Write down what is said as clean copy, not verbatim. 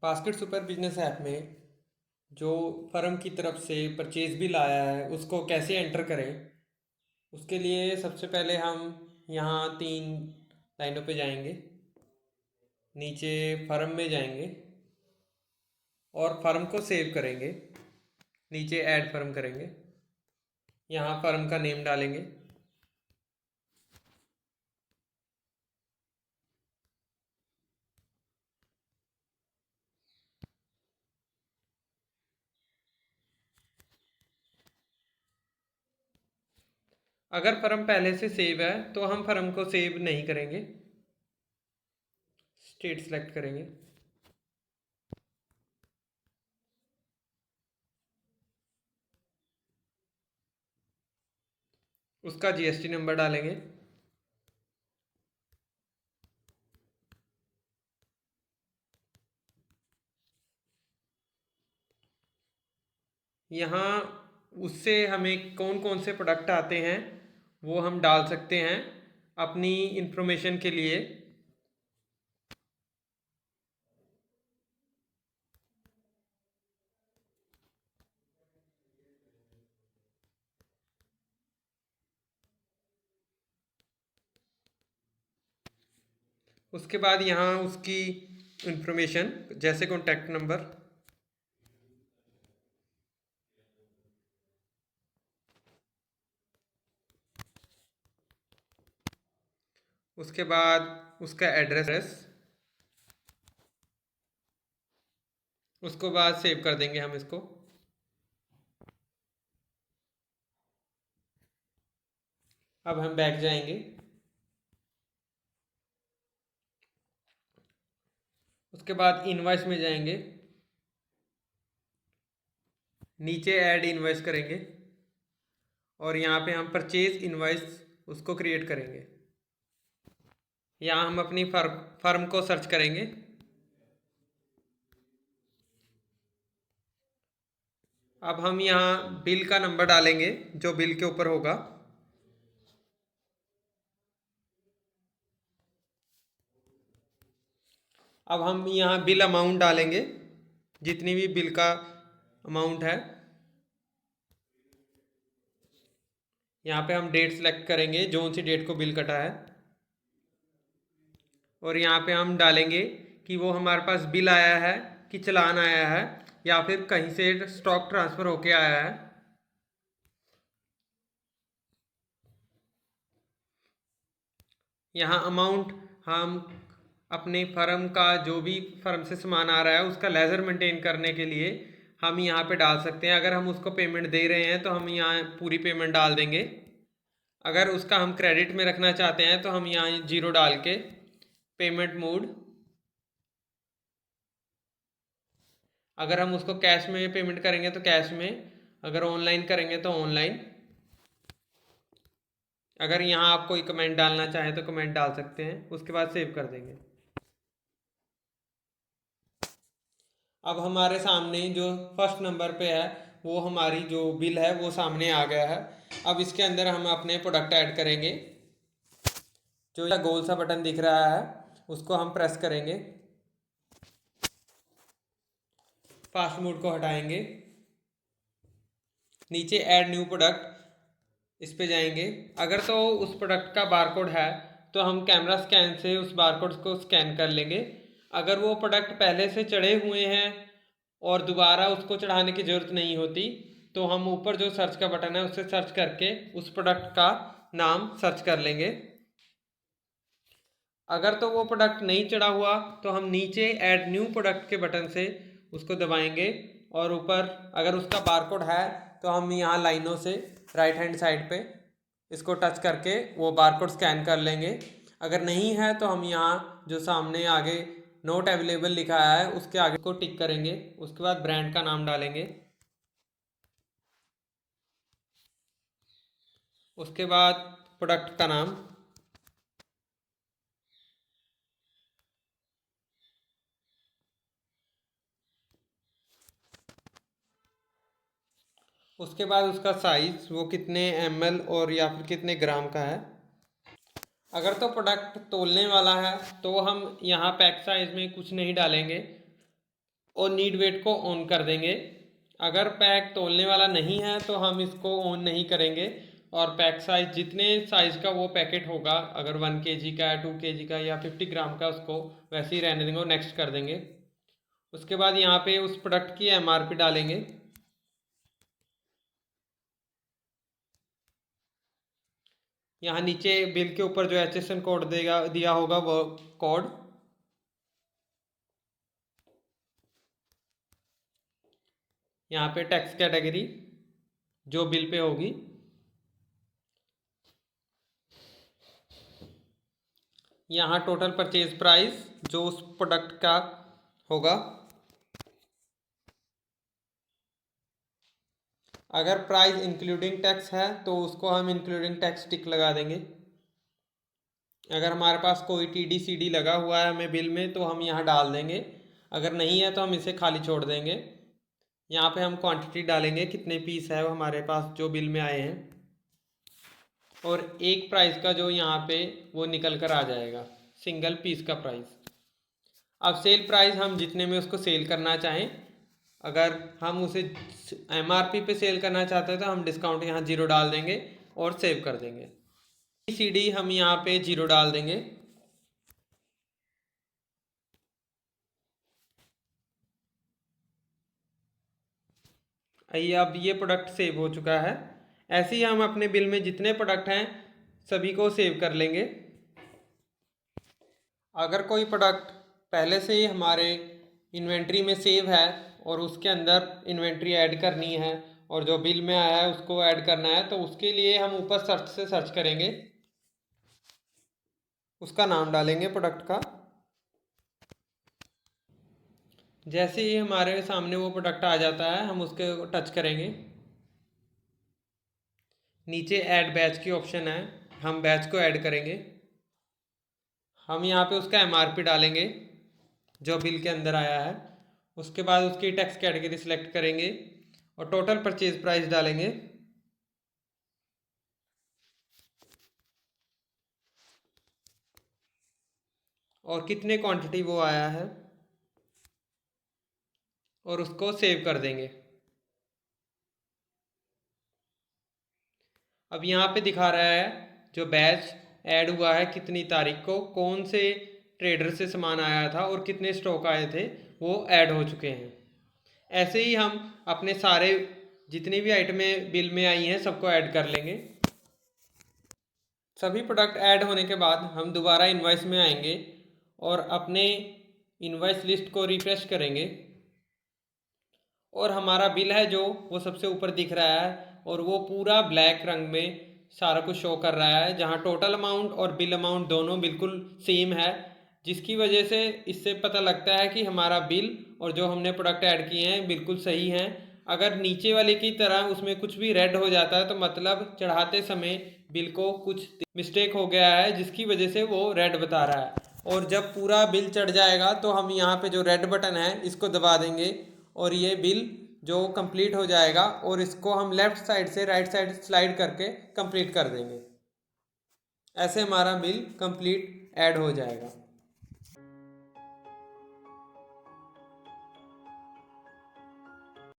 Basket super business app में जो firm की तरफ से परचेज बिल आया है उसको कैसे एंटर करें। उसके लिए सबसे पहले हम यहाँ 3 लाइनों पे जाएंगे। नीचे फर्म में जाएंगे और फर्म को सेव करेंगे। नीचे ऐड फर्म करेंगे। यहाँ फर्म का नेम डालेंगे। अगर फर्म पहले से सेव है तो हम फर्म को सेव नहीं करेंगे, स्टेट सेलेक्ट करेंगे। उसका जीएसटी नंबर डालेंगे। यहाँ उससे हमें कौन कौन से प्रोडक्ट आते हैं वो हम डाल सकते हैं अपनी इंफॉर्मेशन के लिए। उसके बाद यहाँ उसकी इंफॉर्मेशन जैसे कॉन्टैक्ट नंबर, उसके बाद उसका एड्रेस, उसको बाद सेव कर देंगे हम इसको। अब हम बैक जाएंगे। उसके बाद इनवॉइस में जाएंगे। नीचे ऐड इनवॉइस करेंगे और यहाँ पे हम परचेज इनवॉइस उसको क्रिएट करेंगे। यहाँ हम अपनी फर्म को सर्च करेंगे। अब हम यहाँ बिल का नंबर डालेंगे जो बिल के ऊपर होगा। अब हम यहाँ बिल अमाउंट डालेंगे, जितनी भी बिल का अमाउंट है। यहाँ पे हम डेट सेलेक्ट करेंगे, जो सी डेट को बिल कटा है। और यहाँ पे हम डालेंगे कि वो हमारे पास बिल आया है कि चालान आया है या फिर कहीं से स्टॉक ट्रांसफ़र होके आया है। यहाँ अमाउंट हम अपने फर्म का जो भी फर्म से सामान आ रहा है उसका लेज़र मेंटेन करने के लिए हम यहाँ पे डाल सकते हैं। अगर हम उसको पेमेंट दे रहे हैं तो हम यहाँ पूरी पेमेंट डाल देंगे। अगर उसका हम क्रेडिट में रखना चाहते हैं तो हम यहाँ 0 डाल के पेमेंट मोड, अगर हम उसको कैश में पेमेंट करेंगे तो कैश में, अगर ऑनलाइन करेंगे तो ऑनलाइन। अगर यहाँ आप कोई कमेंट डालना चाहें तो कमेंट डाल सकते हैं। उसके बाद सेव कर देंगे। अब हमारे सामने जो फर्स्ट नंबर पे है वो हमारी जो बिल है वो सामने आ गया है। अब इसके अंदर हम अपने प्रोडक्ट ऐड करेंगे। जो यह गोल सा बटन दिख रहा है उसको हम प्रेस करेंगे। फास्ट मोड को हटाएंगे। नीचे ऐड न्यू प्रोडक्ट इस पे जाएंगे। अगर तो उस प्रोडक्ट का बारकोड है तो हम कैमरा स्कैन से उस बारकोड को स्कैन कर लेंगे। अगर वो प्रोडक्ट पहले से चढ़े हुए हैं और दोबारा उसको चढ़ाने की ज़रूरत नहीं होती तो हम ऊपर जो सर्च का बटन है उससे सर्च करके उस प्रोडक्ट का नाम सर्च कर लेंगे। अगर तो वो प्रोडक्ट नहीं चढ़ा हुआ तो हम नीचे ऐड न्यू प्रोडक्ट के बटन से उसको दबाएंगे और ऊपर अगर उसका बारकोड है तो हम यहाँ लाइनों से राइट हैंड साइड पे इसको टच करके वो बारकोड स्कैन कर लेंगे। अगर नहीं है तो हम यहाँ जो सामने आगे नोट अवेलेबल लिखा है उसके आगे को टिक करेंगे। उसके बाद ब्रांड का नाम डालेंगे। उसके बाद प्रोडक्ट का नाम, उसके बाद उसका साइज़ वो कितने ml और या फिर कितने ग्राम का है। अगर तो प्रोडक्ट तोलने वाला है तो हम यहाँ पैक साइज में कुछ नहीं डालेंगे। और नीड वेट को ऑन कर देंगे। अगर पैक तोलने वाला नहीं है तो हम इसको ऑन नहीं करेंगे, और पैक साइज जितने साइज़ का वो पैकेट होगा, अगर 1 kg का, 2 kg का या 50 ग्राम का, उसको वैसे ही रहने देंगे और नेक्स्ट कर देंगे। उसके बाद यहाँ पे उस प्रोडक्ट की MRP डालेंगे। यहाँ नीचे बिल के ऊपर जो HSN कोड दिया होगा वो कोड, यहाँ पे टैक्स कैटेगरी जो बिल पे होगी, यहाँ टोटल परचेज प्राइस जो उस प्रोडक्ट का होगा। अगर प्राइस इंक्लूडिंग टैक्स है तो उसको हम इंक्लूडिंग टैक्स टिक लगा देंगे। अगर हमारे पास कोई TD/CD लगा हुआ है हमें बिल में तो हम यहाँ डाल देंगे, अगर नहीं है तो हम इसे खाली छोड़ देंगे। यहाँ पे हम क्वांटिटी डालेंगे, कितने पीस है वो हमारे पास जो बिल में आए हैं, और एक प्राइस का जो यहाँ पे वो निकल कर आ जाएगा, सिंगल पीस का प्राइस। अब सेल प्राइस हम जितने में उसको सेल करना चाहें, अगर हम उसे MRP पे सेल करना चाहते हैं तो हम डिस्काउंट यहाँ 0 डाल देंगे और सेव कर देंगे। CD हम यहाँ पे 0 डाल देंगे। अब ये प्रोडक्ट सेव हो चुका है। ऐसे ही हम अपने बिल में जितने प्रोडक्ट हैं सभी को सेव कर लेंगे। अगर कोई प्रोडक्ट पहले से ही हमारे इन्वेंट्री में सेव है और उसके अंदर इन्वेंट्री ऐड करनी है और जो बिल में आया है उसको ऐड करना है, तो उसके लिए हम ऊपर सर्च से सर्च करेंगे, उसका नाम डालेंगे प्रोडक्ट का। जैसे ही हमारे सामने वो प्रोडक्ट आ जाता है हम उसके टच करेंगे, नीचे ऐड बैच की ऑप्शन है, हम बैच को ऐड करेंगे। हम यहाँ पे उसका MRP डालेंगे जो बिल के अंदर आया है। उसके बाद उसकी टैक्स कैटेगरी सिलेक्ट करेंगे और टोटल परचेज प्राइस डालेंगे। और कितने क्वांटिटी वो आया है और उसको सेव कर देंगे। अब यहाँ पे दिखा रहा है जो बैच ऐड हुआ है कितनी तारीख को, कौन से ट्रेडर से सामान आया था और कितने स्टॉक आए थे वो ऐड हो चुके हैं। ऐसे ही हम अपने सारे जितनी भी आइटमें बिल में आई हैं सबको ऐड कर लेंगे। सभी प्रोडक्ट ऐड होने के बाद हम दोबारा इनवॉइस में आएंगे और अपने इनवॉइस लिस्ट को रिफ्रेश करेंगे और हमारा बिल है जो वो सबसे ऊपर दिख रहा है और वो पूरा ब्लैक रंग में सारा कुछ शो कर रहा है, जहाँ टोटल अमाउंट और बिल अमाउंट दोनों बिल्कुल सेम है, जिसकी वजह से इससे पता लगता है कि हमारा बिल और जो हमने प्रोडक्ट ऐड किए हैं बिल्कुल सही हैं। अगर नीचे वाले की तरह उसमें कुछ भी रेड हो जाता है तो मतलब चढ़ाते समय बिल को कुछ मिस्टेक हो गया है, जिसकी वजह से वो रेड बता रहा है। और जब पूरा बिल चढ़ जाएगा तो हम यहाँ पे जो रेड बटन है इसको दबा देंगे और ये बिल जो कंप्लीट हो जाएगा और इसको हम लेफ़्ट साइड से राइट साइड स्लाइड करके कंप्लीट कर देंगे। ऐसे हमारा बिल कंप्लीट ऐड हो जाएगा।